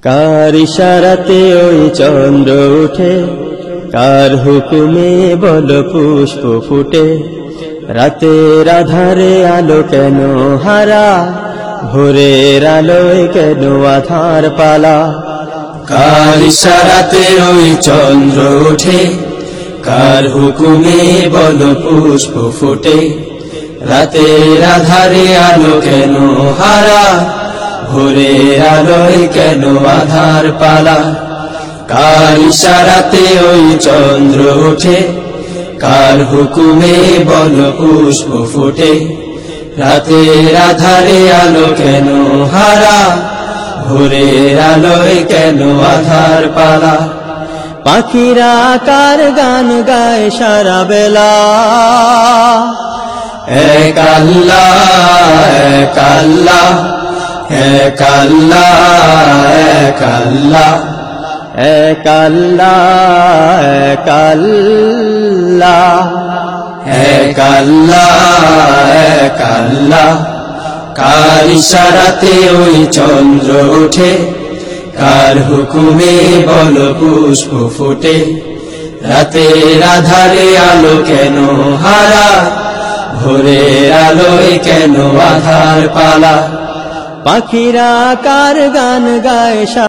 কার ইশারাতে ওই চন্দ্র ওঠে, কার হুকুমে বল পুষ্প ফুটে। রাতের আধারে আলো কেন হারা, ভোরের আলোয় কেন আধার পালা। কার ইশারাতে ওই চন্দ্র ওঠে, কার হুকুমে বল পুষ্প ফুটে। রাতের আধারে আলো কেন হারা, ভোরের আলোয় কেন আধার পালা। কার ইশারাতে ওই চন্দ্র ওঠে, কার হুকুমে বল পুষ্প ফুটে। রাতের আধারে আলো কেন হারা, ভোরের আলোয় কেন আধার পালা। পাখিরা কার গান গায় সারা বেলা, এক আল্লাহ এক আল্লাহ এক আল্লাহ এক আল্লাহ এক আল্লাহ এক আল্লাহ এক আল্লাহ এক আল্লাহ। কার ইশারাতে ওই চন্দ্র ওঠে, কার হুকুমে বল পুষ্প ফুটে। রাতের আধারে আলো কেন হারা, ভোরের আলোয় কেন আধার পালা। পাখিরা কার গান গায়